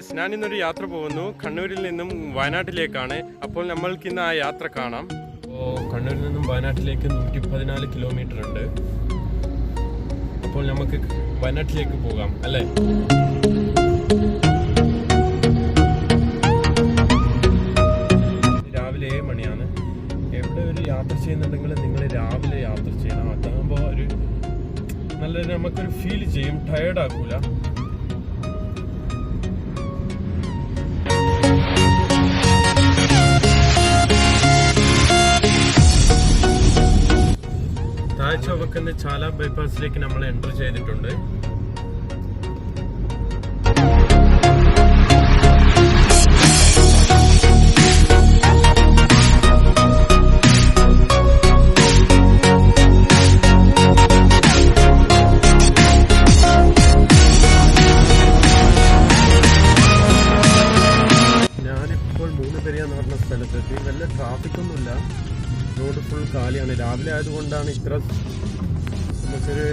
Guys, ഞാൻ ഇന്നൊരു യാത്ര പോകുന്നു. കണ്ണൂരിൽ നിന്നും വയനാട്ടിലേക്കാണ്. അപ്പോൾ നമ്മൾക്ക് ഇന്ന് ആ യാത്ര കാണാം. അപ്പോൾ കണ്ണൂരിൽ നിന്നും വയനാട്ടിലേക്ക് 114 കിലോമീറ്റർ ഉണ്ട്. അപ്പോൾ നമുക്ക് വയനാട്ടിലേക്ക് പോകാം അല്ലേ? രാവിലെ 7 മണിയാണ്. എവിടെ ഒരു യാത്ര ചെയ്യുന്നുണ്ടെങ്കിൽ നിങ്ങൾ രാവിലെ യാത്ര ചെയ്യണം. അതാകുമ്പോൾ ഒരു നല്ല നമുക്കൊരു ഫീൽ ചെയ്യും, ടയേർഡ് ആക്കൂല. ചൊവ്വക്കന്ന് ചാല ബൈപ്പാസിലേക്ക് നമ്മൾ എൻ്റർ ചെയ്തിട്ടുണ്ട്. ഞാനിപ്പോൾ 3 പെരിയാന്ന് പറഞ്ഞ സ്ഥലത്തെത്തി. വല്ല ട്രാഫിക്കൊന്നുമില്ല, റോഡ് ഫുൾ കാലിയാണ്. രാവിലെ ആയതുകൊണ്ടാണ് ഇത്ര നമുക്കൊരു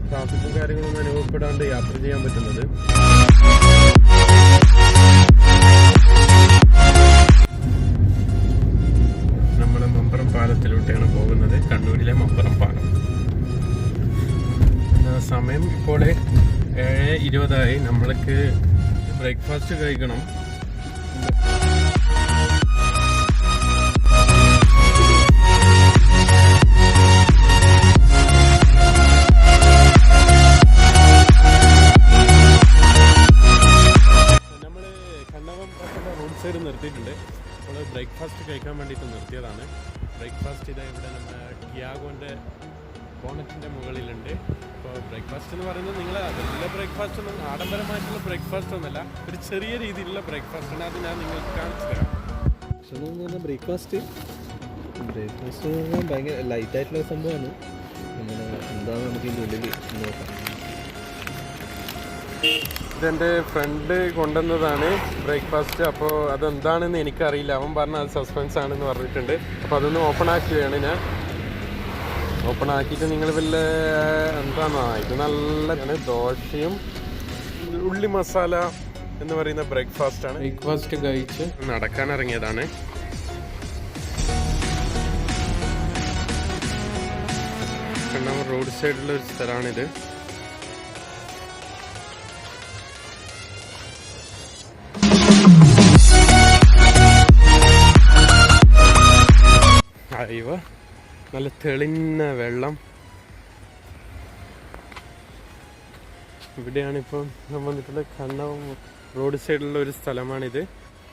ട്രാഫിക്കും കാര്യങ്ങളൊന്നും അനുഭവപ്പെടാണ്ട് യാത്ര ചെയ്യാൻ പറ്റുന്നത്. നമ്മുടെ മമ്പറം പാലത്തിലൂടെയാണ് പോകുന്നത്, കണ്ണൂരിലെ മമ്പറം പാലം. സമയം ഇപ്പോൾ 7:20. നമ്മൾക്ക് ബ്രേക്ക്ഫാസ്റ്റ് കഴിക്കണം. റോഡ് സൈഡ് നിർത്തിയിട്ടുണ്ട്. നമ്മൾ ബ്രേക്ക്ഫാസ്റ്റ് കഴിക്കാൻ വേണ്ടിയിട്ട് നിർത്തിയതാണ്. ബ്രേക്ക്ഫാസ്റ്റ് ഇതാ ഇവിടെ നമ്മുടെ ടിയാഗോൻ്റെ ബോണറ്റിൻ്റെ മുകളിലുണ്ട്. അപ്പോൾ ബ്രേക്ക്ഫാസ്റ്റ് എന്ന് പറയുന്നത് നിങ്ങൾ വലിയ ബ്രേക്ക്ഫാസ്റ്റ് ഒന്നും ആഡംബരമായിട്ടുള്ള ബ്രേക്ക്ഫാസ്റ്റ് ഒന്നുമല്ല, ഒരു ചെറിയ രീതിയിലുള്ള ബ്രേക്ക്ഫാസ്റ്റാണ്. അത് ഞാൻ നിങ്ങൾക്ക് കാണിച്ചു തരാം. ബ്രേക്ക്ഫാസ്റ്റ് ഭയങ്കര ലൈറ്റായിട്ടുള്ള സംഭവമാണ്. അങ്ങനെ എന്താണ് നമുക്ക് ഇതിൻ്റെ ഉള്ളിൽ നോക്കാം. ഇതെൻ്റെ ഫ്രണ്ട് കൊണ്ടുവന്നതാണ് ബ്രേക്ക്ഫാസ്റ്റ്. അപ്പോൾ അതെന്താണെന്ന് എനിക്കറിയില്ല. അവൻ പറഞ്ഞ അത് സസ്പെൻസ് ആണെന്ന് പറഞ്ഞിട്ടുണ്ട്. അപ്പോൾ അതൊന്ന് ഓപ്പൺ ആക്കുകയാണ് ഞാൻ. ഓപ്പൺ ആക്കിയിട്ട് നിങ്ങൾ വല്ല എന്താണോ, ഇത് നല്ല ദോശയും ഉള്ളി മസാല എന്ന് പറയുന്ന ബ്രേക്ക്ഫാസ്റ്റാണ്. ബ്രേക്ക്ഫാസ്റ്റ് കഴിച്ച് നടക്കാൻ ഇറങ്ങിയതാണ്. റോഡ് സൈഡിലുള്ള ഒരു സ്ഥലമാണിത്. അയ്യോ, നല്ല തെളിഞ്ഞ വെള്ളം. ഇവിടെയാണിപ്പോൾ ഞാൻ വന്നിട്ടുള്ള കണ്ണവം റോഡ് സൈഡിലുള്ള ഒരു സ്ഥലമാണിത്.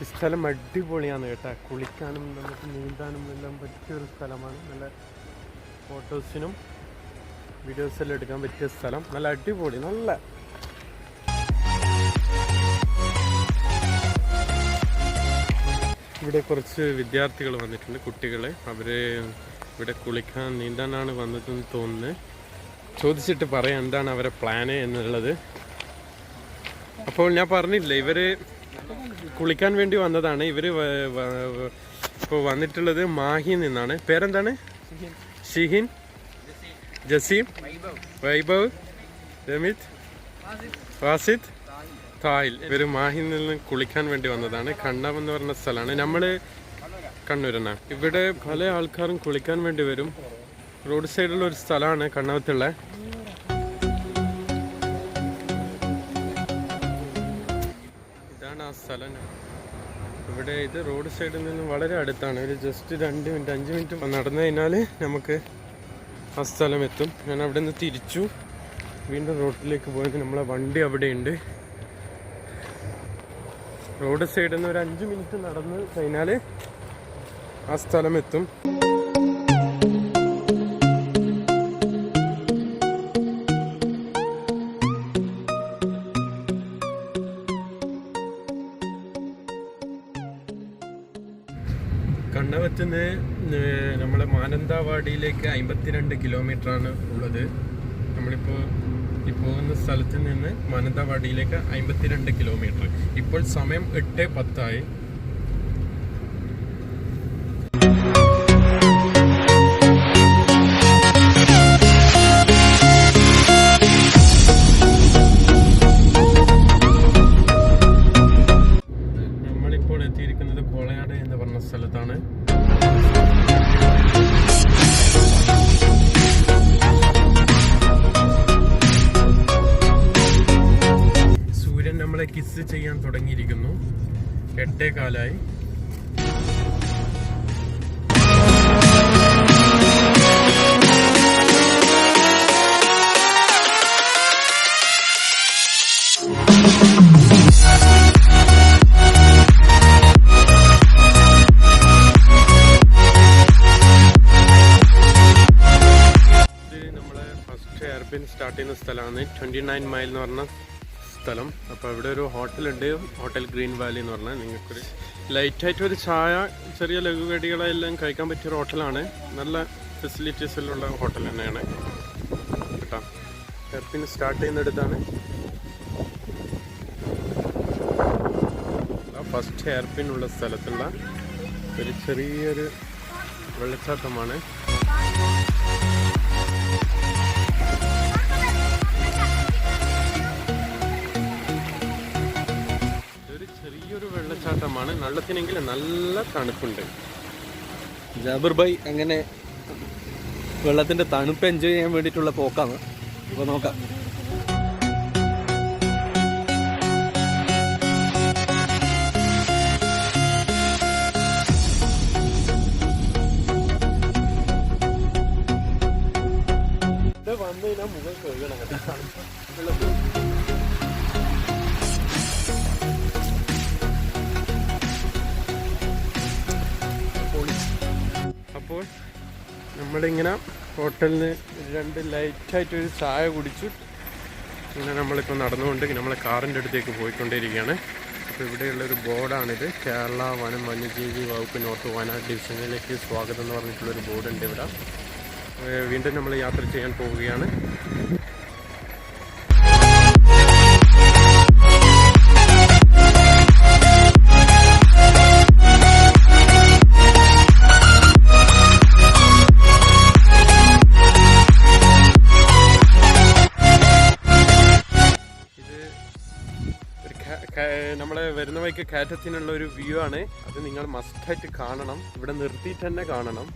ഈ സ്ഥലം അടിപൊളിയാണ് കേട്ടോ. കുളിക്കാനും നമുക്ക് നീന്താനും എല്ലാം പറ്റിയൊരു സ്ഥലമാണ്. നല്ല ഫോട്ടോസിനും വീഡിയോസെല്ലാം എടുക്കാൻ പറ്റിയ സ്ഥലം. നല്ല അടിപൊളി. നല്ല ഇവിടെ കുറച്ച് വിദ്യാർത്ഥികൾ വന്നിട്ടുണ്ട്, കുട്ടികൾ. അവർ ഇവിടെ കുളിക്കാൻ നീന്താനാണ് വന്നതെന്ന് തോന്നുന്നത്. ചോദിച്ചിട്ട് പറയാം എന്താണ് അവരെ പ്ലാന് എന്നുള്ളത്. അപ്പോൾ ഞാൻ പറഞ്ഞില്ലേ, ഇവർ കുളിക്കാൻ വേണ്ടി വന്നതാണ്. ഇവർ ഇപ്പോൾ വന്നിട്ടുള്ളത് മാഹിയിൽ നിന്നാണ്. പേരെന്താണ്? ഷിഹിൻ, ജസീം, വൈഭവ്, രമിത്, വാസിദ്, തായിൽ. ഇവർ മാഹിയിൽ നിന്ന് കുളിക്കാൻ വേണ്ടി വന്നതാണ്. കണ്ണവം എന്ന് പറഞ്ഞ സ്ഥലമാണ്. നമ്മൾ കണ്ണൂരാണ്. ഇവിടെ പല ആൾക്കാരും കുളിക്കാൻ വേണ്ടി വരും. റോഡ് സൈഡിലുള്ള ഒരു സ്ഥലമാണ് കണ്ണവത്തുള്ള. ഇതാണ് ആ സ്ഥലം. ഇവിടെ ഇത് റോഡ് സൈഡിൽ നിന്ന് വളരെ അടുത്താണ്. ഒരു ജസ്റ്റ് 2 മിനിറ്റ് 5 മിനിറ്റ് നടന്നു കഴിഞ്ഞാൽ നമുക്ക് ആ സ്ഥലം എത്തും. ഞാൻ അവിടെ നിന്ന് തിരിച്ചു വീണ്ടും റോഡിലേക്ക് പോയത്. നമ്മളെ വണ്ടി അവിടെയുണ്ട്. റോഡ് സൈഡിൽ നിന്ന് ഒരു 5 മിനിറ്റ് നടന്ന് കഴിഞ്ഞാൽ ആ സ്ഥലം എത്തും. കണ്ണവത്തുനിന്ന് നമ്മളെ മാനന്തവാടിയിലേക്ക് 52 കിലോമീറ്ററാണ് ഉള്ളത്. നമ്മളിപ്പോൾ ഈ പോകുന്ന സ്ഥലത്ത് നിന്ന് മാനന്തവാടിയിലേക്ക് 52 കിലോമീറ്റർ. ഇപ്പോൾ സമയം 8:10. കാലമായി. സ്റ്റാർട്ട് ചെയ്യുന്ന സ്ഥലമാണ് 29 മൈൽ എന്ന് പറഞ്ഞ സ്ഥലം. അപ്പോൾ ഇവിടെ ഒരു ഹോട്ടലുണ്ട്, ഹോട്ടൽ ഗ്രീൻ വാലി എന്ന് പറഞ്ഞാൽ. നിങ്ങൾക്കൊരു ലൈറ്റായിട്ട് ഒരു ചായ, ചെറിയ ലഘുകടികളെല്ലാം കഴിക്കാൻ പറ്റിയൊരു ഹോട്ടലാണ്. നല്ല ഫെസിലിറ്റീസിലുള്ള ഹോട്ടൽ തന്നെയാണ് കേട്ടോ. എയർപിൻ സ്റ്റാർട്ട് ചെയ്യുന്നിടത്താണ് ഫസ്റ്റ് എയർപിൻ ഉള്ള സ്ഥലത്തുള്ള ഒരു ചെറിയൊരു വെള്ളച്ചാട്ടമാണ്. വെള്ളച്ചാട്ടമാണ്. വെള്ളത്തിനെങ്കിൽ നല്ല തണുപ്പുണ്ട്. ജാബിർ ഭായ് അങ്ങനെ വെള്ളത്തിന്റെ തണുപ്പ് എൻജോയ് ചെയ്യാൻ വേണ്ടിയിട്ടുള്ള പോക്കാണ്. അപ്പോൾ നോക്കാം. വന്നു കഴിഞ്ഞാൽ മുഖം കഴുകണം വെള്ളത്തിൽ. അപ്പോൾ നമ്മളിങ്ങനെ ഹോട്ടലിൽ നിന്ന് 2 ലൈറ്റായിട്ടൊരു ചായ കുടിച്ചു. ഇങ്ങനെ നമ്മളിപ്പോൾ നടന്നുകൊണ്ട് നമ്മളെ കാറിൻ്റെ അടുത്തേക്ക് പോയിക്കൊണ്ടിരിക്കുകയാണ്. അപ്പോൾ ഇവിടെയുള്ളൊരു ബോർഡാണിത്. കേരള വനം വന്യജീവി വകുപ്പ് നോർത്ത് വയനാട് ഡിവിഷനിലേക്ക് സ്വാഗതം എന്ന് പറഞ്ഞിട്ടുള്ളൊരു ബോർഡുണ്ട് ഇവിടെ. വീണ്ടും നമ്മൾ യാത്ര ചെയ്യാൻ പോവുകയാണ്. നമ്മളെ വരുന്ന വഴിക്ക് കയറ്റത്തിനുള്ള ഒരു വ്യൂ ആണ്. അത് നിങ്ങൾ മസ്റ്റായിട്ട് കാണണം. ഇവിടെ നിർത്തിയിട്ട് തന്നെ കാണണം.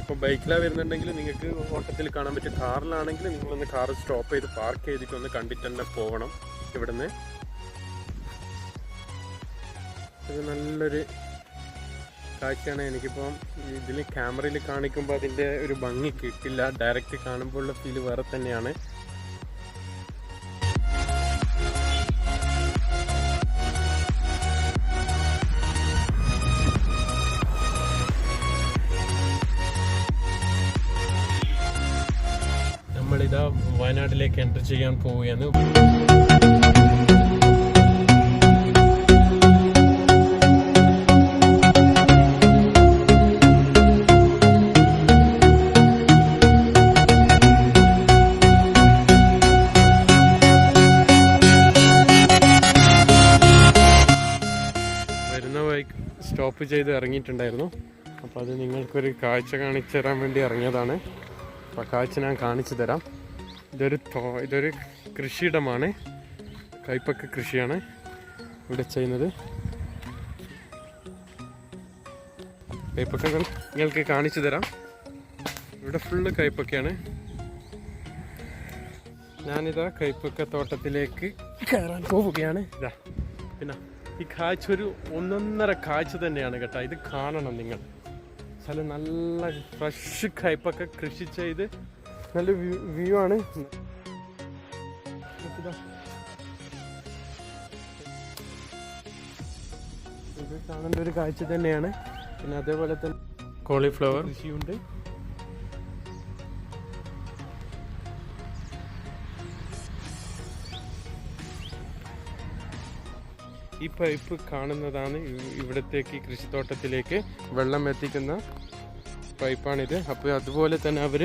ഇപ്പോൾ ബൈക്കിലാണ് വരുന്നുണ്ടെങ്കിൽ നിങ്ങൾക്ക് ഓട്ടത്തിൽ കാണാൻ പറ്റും. കാറിലാണെങ്കിൽ നിങ്ങളൊന്ന് കാർ സ്റ്റോപ്പ് ചെയ്ത് പാർക്ക് ചെയ്തിട്ട് ഒന്ന് കണ്ടിട്ട് തന്നെ പോകണം. ഇവിടുന്ന് ഇത് നല്ലൊരു കാഴ്ചയാണ്. എനിക്കിപ്പം ഇതിൽ ക്യാമറയിൽ കാണിക്കുമ്പോൾ അതിൻ്റെ ഒരു ഭംഗി കിട്ടില്ല. ഡയറക്റ്റ് കാണുമ്പോഴുള്ള ഫീല് വേറെ തന്നെയാണ്. നമ്മളിതാ വയനാട്ടിലേക്ക് എൻ്റർ ചെയ്യാൻ പോവുകയാണ്. വരുന്ന വഴിക്ക് സ്റ്റോപ്പ് ചെയ്ത് ഇറങ്ങിയിട്ടുണ്ടായിരുന്നു. അപ്പോൾ അത് നിങ്ങൾക്കൊരു കാഴ്ച കാണിച്ചു തരാൻ വേണ്ടി ഇറങ്ങിയതാണ്. അപ്പോൾ കാഴ്ച ഞാൻ കാണിച്ചു തരാം. ഇതൊരു കൃഷിയിടമാണ്. കൈപ്പക്ക കൃഷിയാണ് ഇവിടെ ചെയ്യുന്നത്. കൈപ്പക്കകൾ നിങ്ങൾക്ക് കാണിച്ചു തരാം. ഇവിടെ ഫുള്ള് കൈപ്പക്കയാണ്. ഞാനിതാ കൈപ്പക്ക തോട്ടത്തിലേക്ക് കയറാൻ പോവുകയാണ്. ഇതാ പിന്നെ ഈ കാഴ്ച ഒരു ഒന്നൊന്നര കാഴ്ച തന്നെയാണ് കേട്ടോ. ഇത് കാണണം നിങ്ങൾ. സ്ഥലം നല്ല ഫ്രഷ് കൈപ്പൊക്കെ കൃഷി ചെയ്ത് നല്ല വ്യൂ ആണ്. ഇത് കാണേണ്ട ഒരു കാഴ്ച തന്നെയാണ്. പിന്നെ അതേപോലെ തന്നെ കോളിഫ്ലവർ കൃഷിയുണ്ട്. ഈ പൈപ്പ് കാണുന്നതാണ് ഇവിടത്തേക്ക് കൃഷിത്തോട്ടത്തിലേക്ക് വെള്ളം എത്തിക്കുന്ന പൈപ്പാണിത്. അപ്പോൾ അതുപോലെ തന്നെ അവർ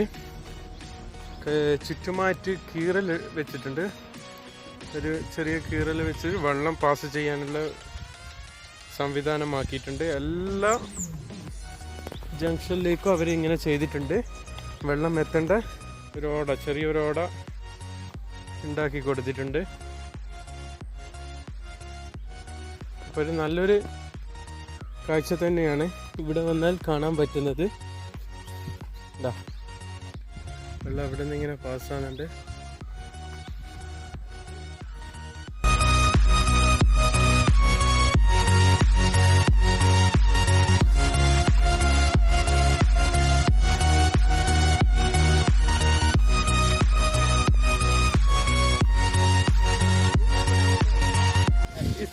ചുറ്റുമായിട്ട് കീറൽ വെച്ചിട്ടുണ്ട്. ഒരു ചെറിയ കീറൽ വെച്ച് വെള്ളം പാസ് ചെയ്യാനുള്ള സംവിധാനമാക്കിയിട്ടുണ്ട്. എല്ലാ ജംഗ്ഷനിലേക്കും അവരിങ്ങനെ ചെയ്തിട്ടുണ്ട്. വെള്ളം എത്തേണ്ട ഒരു ഓട, ചെറിയൊരു ഓട ഉണ്ടാക്കി കൊടുത്തിട്ടുണ്ട്. അപ്പോൾ ഒരു നല്ലൊരു കാഴ്ച തന്നെയാണ് ഇവിടെ വന്നാൽ കാണാൻ പറ്റുന്നത്. ഇതാ വെള്ളം അവിടെ നിന്ന് ഇങ്ങനെ പാസ്സാകുന്നുണ്ട്.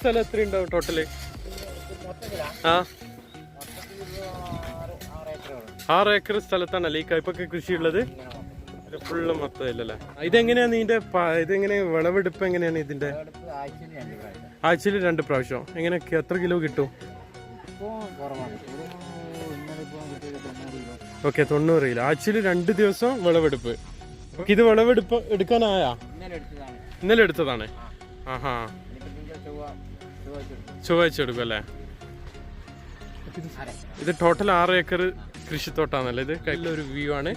സ്ഥലം എത്ര ഉണ്ടാവും ടോട്ടല്? ആ 6 ഏക്കർ സ്ഥലത്താണല്ലേ ഈ കയ്പൊക്കെ കൃഷിയുള്ളത്? ഫുള്ള് മൊത്തം ഇല്ലല്ലേ? ഇതെങ്ങനെയാ നിന്റെ ഇതെങ്ങനെ വിളവെടുപ്പ് എങ്ങനെയാണ് ഇതിന്റെ? ആഴ്ചയിൽ 2 പ്രാവശ്യം. എങ്ങനെ എത്ര കിലോ കിട്ടും? Okay 90 kilo. ആഴ്ചയിൽ 2 ദിവസം വിളവെടുപ്പ്. ഇത് വിളവെടുപ്പ് എടുക്കാനായാ? ഇന്നലെ എടുത്തതാണ്. ആഹാ ചൊവ്വാഴ്ച എടുക്കും അല്ലേ? ഇത് ടോട്ടൽ 6 ഏക്കർ കൃഷിത്തോട്ടാണല്ലേ ഇത്? കയ്യിലൊരു വ്യൂ ആണ്.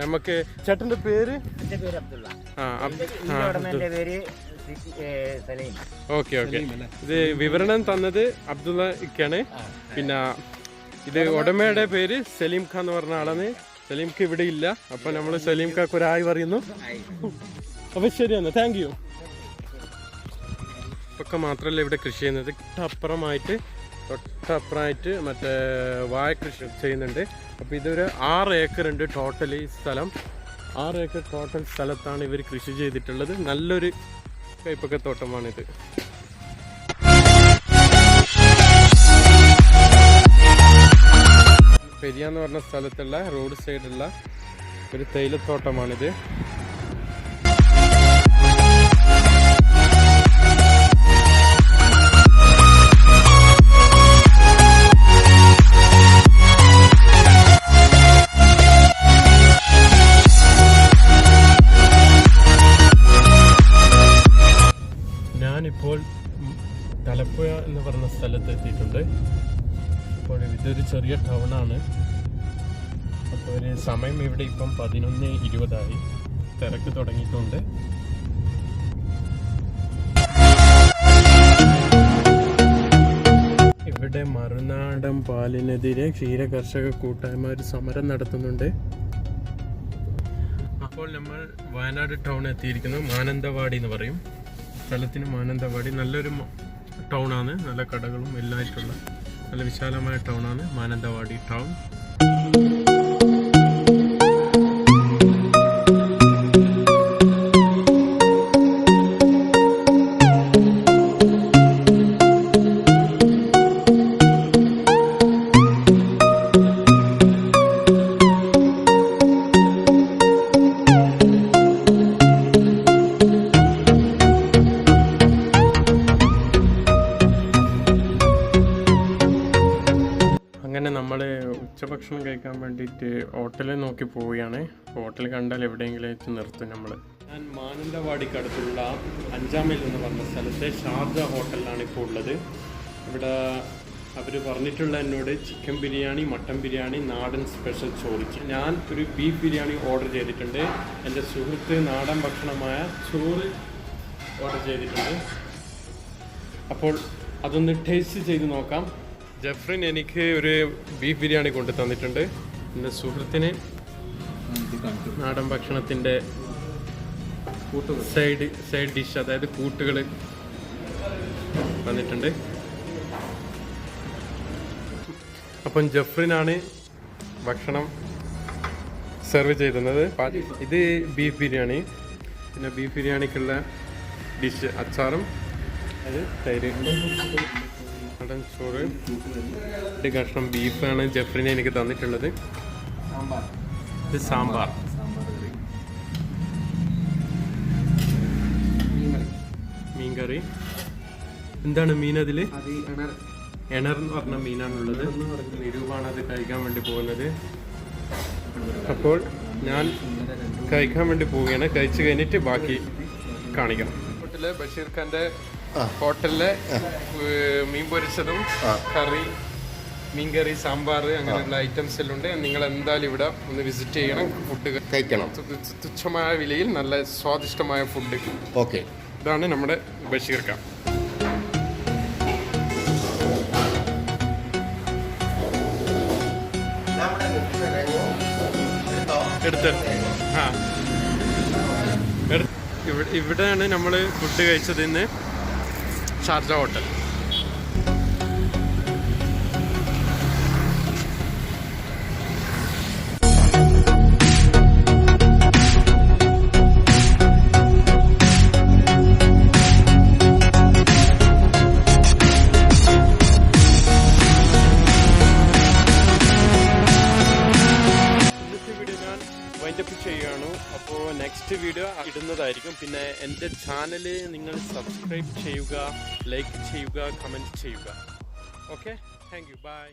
നമുക്ക് ചേട്ടന്റെ പേര്? Okay okay. ഇത് വിവരണം തന്നത് അബ്ദുള്ള ഇക്കാണ്. പിന്നെ ഇത് ഉടമയുടെ പേര് സലീം ഖാൻ എന്ന് പറഞ്ഞ ആളാണ്. സലീം ഖാൻ ഇവിടെ ഇല്ല, അപ്പൊ നമ്മള് സലീം ഖാക്ക് ഒരു ആയി പറയുന്നു. അപ്പൊ ശരിയാണ്, താങ്ക് യു. ഇപ്പൊക്കെ മാത്രല്ല ഇവിടെ കൃഷി ചെയ്യുന്നത്, തൊട്ടപ്പുറമായിട്ട് മറ്റേ വാഴ കൃഷി ചെയ്യുന്നുണ്ട്. അപ്പോൾ ഇതൊരു 6 ഏക്കർ ഉണ്ട് ടോട്ടൽ ഈ സ്ഥലം. 6 ഏക്കർ ടോട്ടൽ സ്ഥലത്താണ് ഇവർ കൃഷി ചെയ്തിട്ടുള്ളത്. നല്ലൊരു കൈപ്പക്ക തോട്ടമാണിത്. പെരിയ എന്ന് പറഞ്ഞ സ്ഥലത്തുള്ള റോഡ് സൈഡുള്ള ഒരു തേയിലത്തോട്ടമാണിത്. ഞാനിപ്പോൾ തലപ്പുഴ എന്ന് പറഞ്ഞ സ്ഥലത്ത് എത്തിയിട്ടുണ്ട്. അപ്പോൾ ഇതൊരു ചെറിയ ടൗണാണ്. അപ്പോൾ ഒരു സമയം ഇവിടെ ഇപ്പം 11:20 തിരക്ക് തുടങ്ങിയിട്ടുണ്ട്. ഇവിടെ മറുനാടൻ പാലിനെതിരെ ക്ഷീര കർഷക കൂട്ടായ്മ ഒരു സമരം നടത്തുന്നുണ്ട്. അപ്പോൾ നമ്മൾ വയനാട് ടൗൺ എത്തിയിരിക്കുന്നു. മാനന്തവാടി എന്ന് പറയും സ്ഥലത്തിന്. മാനന്തവാടി നല്ലൊരു ടൗണാണ്, നല്ല കടകളും എല്ലായിട്ടുള്ള നല്ല വിശാലമായ ടൗണാണ് മാനന്തവാടി ടൗൺ. അങ്ങനെ നമ്മൾ ഉച്ചഭക്ഷണം കഴിക്കാൻ വേണ്ടിയിട്ട് ഹോട്ടലിൽ നോക്കി പോവുകയാണ്. ഹോട്ടൽ കണ്ടാൽ എവിടെയെങ്കിലും വെച്ച് നിർത്തും നമ്മൾ. ഞാൻ മാനന്തവാടിക്ക് അടുത്തുള്ള 5 മൈൽ എന്ന് പറഞ്ഞ സ്ഥലത്തെ ഷാർജ ഹോട്ടലിലാണ് ഇപ്പോൾ ഉള്ളത്. ഇവിടെ അവർ പറഞ്ഞിട്ടുള്ള എന്നോട് ചിക്കൻ ബിരിയാണി, മട്ടൻ ബിരിയാണി, നാടൻ സ്പെഷ്യൽ ചോറ്. ഞാൻ ഒരു ബീഫ് ബിരിയാണി ഓർഡർ ചെയ്തിട്ടുണ്ട്. എൻ്റെ സുഹൃത്ത് നാടൻ ഭക്ഷണമായ ചോറ് ഓർഡർ ചെയ്തിട്ടുണ്ട്. അപ്പോൾ അതൊന്ന് ടേസ്റ്റ് ചെയ്ത് നോക്കാം. ജഫ്രിൻ എനിക്ക് ഒരു ബീഫ് ബിരിയാണി കൊണ്ടു തന്നിട്ടുണ്ട്. എൻ്റെ സുഹൃത്തിന് നാടൻ ഭക്ഷണത്തിൻ്റെ സൈഡ് ഡിഷ്, അതായത് കൂട്ടുകൾ വന്നിട്ടുണ്ട്. അപ്പം ജഫ്രിനാണ് ഭക്ഷണം സെർവ് ചെയ്തുന്നത്. ഇത് ബീഫ് ബിരിയാണി, പിന്നെ ബീഫ് ബിരിയാണിക്കുള്ള ഡിഷ് അച്ചാറും, അത് തൈര്, നാടൻ ചോറ്, ഒരു കഷ്ണം ബീഫാണ് ജഫ്രിനെ എനിക്ക് തന്നിട്ടുള്ളത്. ഇത് സാമ്പാർ, മീൻകറി. എന്താണ് മീൻ? അതിൽ എണർ എന്ന് പറഞ്ഞ മീനാണുള്ളത്. നിരൂപാണ് അത് കഴിക്കാൻ വേണ്ടി പോകുന്നത്. അപ്പോൾ ഞാൻ കഴിക്കാൻ വേണ്ടി പോവുകയാണ്. കഴിച്ചു കഴിഞ്ഞിട്ട് ബാക്കി കാണിക്കാം. ഹോട്ടലിലെ ബഷീർ ഖാന്റെ ഹോട്ടലിലെ മീൻ പൊരിച്ചതും കറി, മീൻകറി, സാമ്പാർ, അങ്ങനെയുള്ള ഐറ്റംസ് എല്ലാം ഉണ്ട്. നിങ്ങൾ എന്തായാലും ഇവിടെ ഒന്ന് വിസിറ്റ് ചെയ്യണം. ഫുഡ് കഴിക്കണം. തുച്ഛമായ വിലയിൽ നല്ല സ്വാദിഷ്ടമായ ഫുഡ്. ഓക്കെ, ഇതാണ് നമ്മുടെ ബഷീർ ഖാൻ. ഇവിടെയാണ് നമ്മൾ ഫുഡ് കഴിച്ചത് ഇന്ന്, ഷാർജ ഹോട്ടൽ. നെക്സ്റ്റ് വീഡിയോ ഇടുന്നതായിരിക്കും. പിന്നെ എൻ്റെ ചാനൽ നിങ്ങൾ സബ്സ്ക്രൈബ് ചെയ്യുക, ലൈക്ക് ചെയ്യുക, കമൻറ്റ് ചെയ്യുക. Okay, thank you, by.